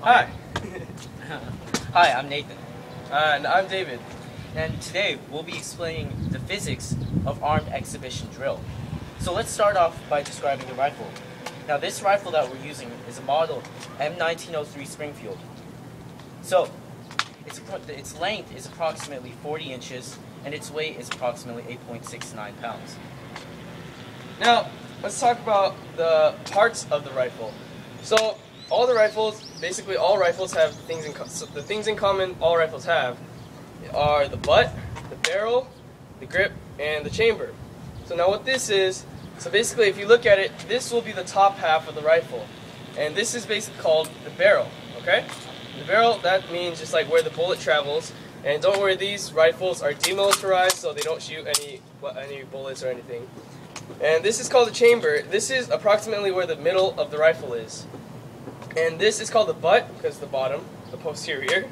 Hi. Hi, I'm Nathan. And I'm David. And today we'll be explaining the physics of armed exhibition drill. So let's start off by describing the rifle. Now this rifle that we're using is a model M1903 Springfield. So its length is approximately 40 inches and its weight is approximately 8.69 pounds. Now, let's talk about the parts of the rifle. So, all the rifles, basically all rifles have things in so the things in common all rifles have are the butt, the barrel, the grip, and the chamber. So now what this is, so basically if you look at it, this will be the top half of the rifle. And this is basically called the barrel, okay? The barrel, that means just like where the bullet travels. And don't worry, these rifles are demilitarized, so they don't shoot any bullets or anything. And this is called the chamber. This is approximately where the middle of the rifle is. And this is called the butt, because the bottom, the posterior.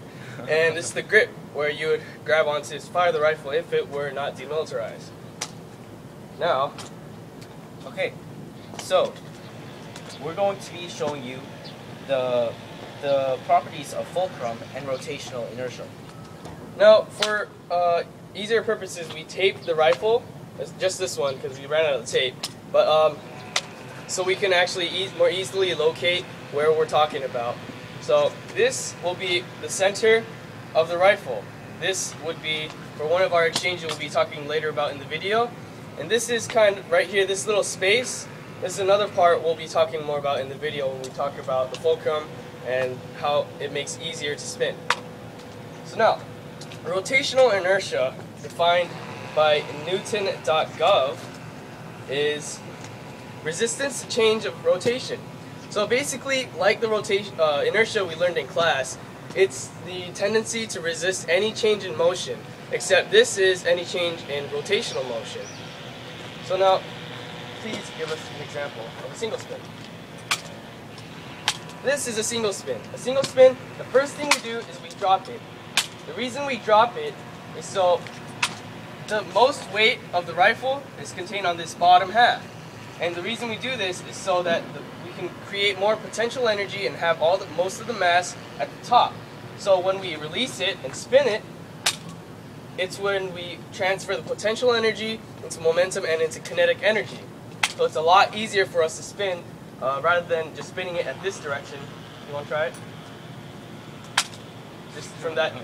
And this is the grip, where you would grab onto to fire the rifle if it were not demilitarized. Now, Okay, so we're going to be showing you the properties of fulcrum and rotational inertia. now for easier purposes, we taped the rifle, just this one, because we ran out of tape. But so we can actually more easily locate where we're talking about. So this will be the center of the rifle. This would be for one of our exchanges we'll be talking later about in the video. And this is kind of right here, this little space. This is another part we'll be talking more about in the video when we talk about the fulcrum and how it makes easier to spin. So now, rotational inertia defined by Newton.gov is resistance to change of rotation. So basically, like the inertia we learned in class, it's the tendency to resist any change in motion, except this is any change in rotational motion. So now, please give us an example of a single spin. This is a single spin. A single spin, the first thing we do is we drop it. The reason we drop it is so the most weight of the rifle is contained on this bottom half. And the reason we do this is so that we can create more potential energy and have most of the mass at the top. So when we release it and spin it, it's when we transfer the potential energy into momentum and into kinetic energy. So it's a lot easier for us to spin rather than just spinning it at this direction. You want to try it? Just from that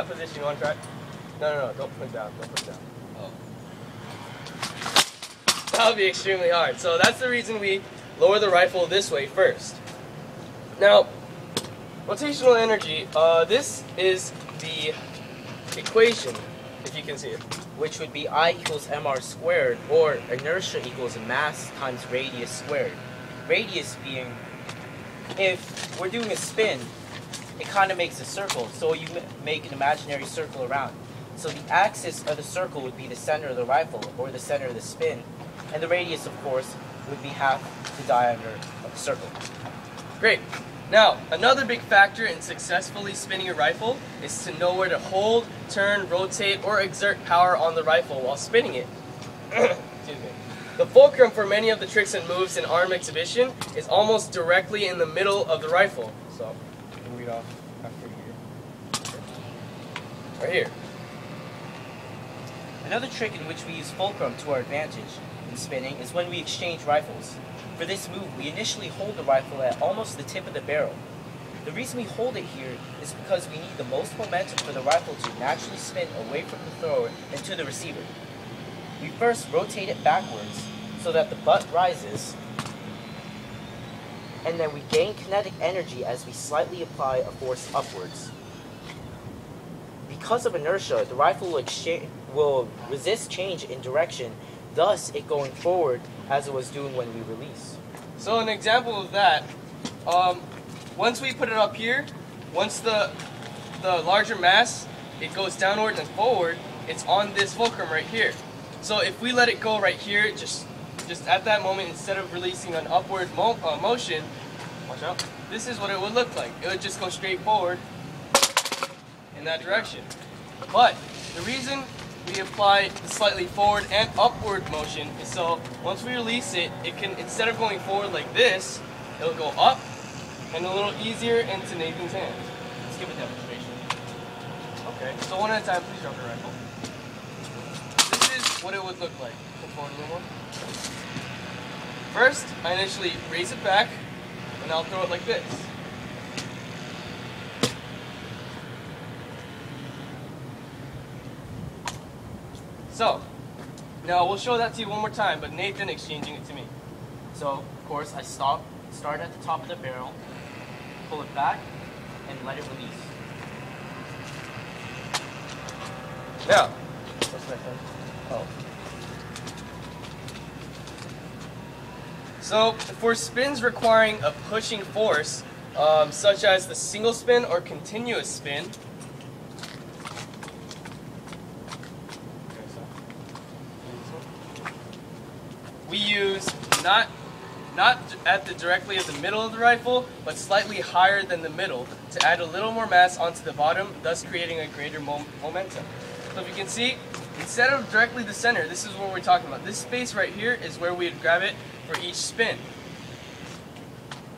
position, you want to try it? No, don't put it down. Don't put it down. That would be extremely hard. So that's the reason we lower the rifle this way first. Now, rotational energy, this is the equation, if you can see it. Which would be I equals mr squared, or inertia equals mass times radius squared. Radius being, if we're doing a spin, it kind of makes a circle, so you make an imaginary circle around. So the axis of the circle would be the center of the rifle, or the center of the spin, and the radius, of course, would be half the diameter of the circle. Great. Now, another big factor in successfully spinning a rifle is to know where to hold, turn, rotate, or exert power on the rifle while spinning it. Excuse me. The fulcrum for many of the tricks and moves in armed exhibition is almost directly in the middle of the rifle. So, you can read off after here. Right here. Another trick in which we use fulcrum to our advantage in spinning is when we exchange rifles. For this move, we initially hold the rifle at almost the tip of the barrel. The reason we hold it here is because we need the most momentum for the rifle to naturally spin away from the thrower and to the receiver. We first rotate it backwards so that the butt rises, and then we gain kinetic energy as we slightly apply a force upwards. Because of inertia, the rifle will resist change in direction, thus it going forward as it was doing when we release. So an example of that, once we put it up here, once the larger mass, it goes downward and forward, it's on this fulcrum right here. So if we let it go right here, just at that moment, instead of releasing an upward motion, watch out, this is what it would look like. It would just go straight forward in that direction. But the reason we apply the slightly forward and upward motion is so once we release it, it can, instead of going forward like this, it'll go up and a little easier into Nathan's hands. Let's give a demonstration. Okay, so one at a time, please drop your rifle. This is what it would look like. Come forward a little more. First, I initially raise it back, and I'll throw it like this. So, now we'll show that to you one more time, but Nathan exchanging it to me. So, of course, I start at the top of the barrel, pull it back, and let it release. Now, Oh. so for spins requiring a pushing force, such as the single spin or continuous spin, we use not at the directly at the middle of the rifle, but slightly higher than the middle to add a little more mass onto the bottom, thus creating a greater momentum. So if you can see, instead of directly the center, this is what we're talking about. This space right here is where we'd grab it for each spin.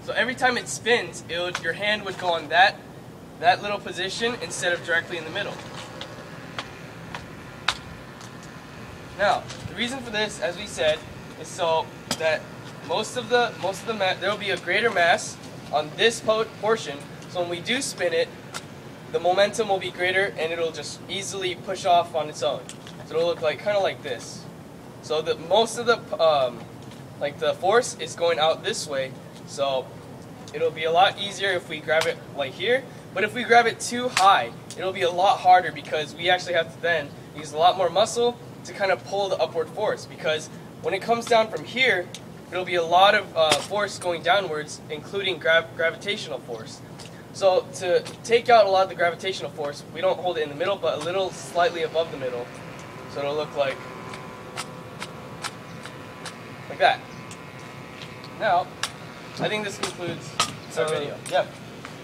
So every time it spins, your hand would go on that little position instead of directly in the middle. Now, the reason for this, as we said, is so that most of the there will be a greater mass on this portion. So when we do spin it, the momentum will be greater and it'll just easily push off on its own. So it'll look like kind of like this. So that most of the the force is going out this way. So it'll be a lot easier if we grab it like here. But if we grab it too high, it'll be a lot harder because we actually have to then use a lot more muscle to kind of pull the upward force, because when it comes down from here, it'll be a lot of force going downwards, including gravitational force. So to take out a lot of the gravitational force, we don't hold it in the middle, but a little slightly above the middle. So it'll look like that. Now, I think this concludes our video. Yep.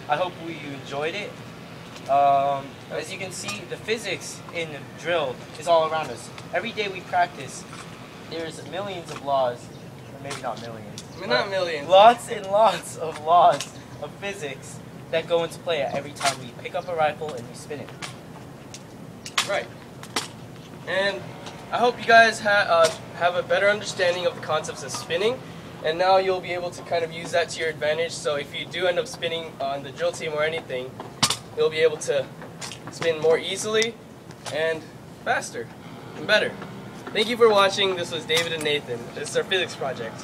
I hope you enjoyed it. As you can see, the physics in the drill is all around us. Every day we practice, there's millions of laws, or maybe not millions. I mean, not millions. Lots and lots of laws of physics that go into play every time we pick up a rifle and we spin it. Right. And I hope you guys have a better understanding of the concepts of spinning, and now you'll be able to kind of use that to your advantage. So if you do end up spinning on the drill team or anything, you'll be able to spin more easily and faster and better. Thank you for watching. This was David and Nathan. This is our physics project.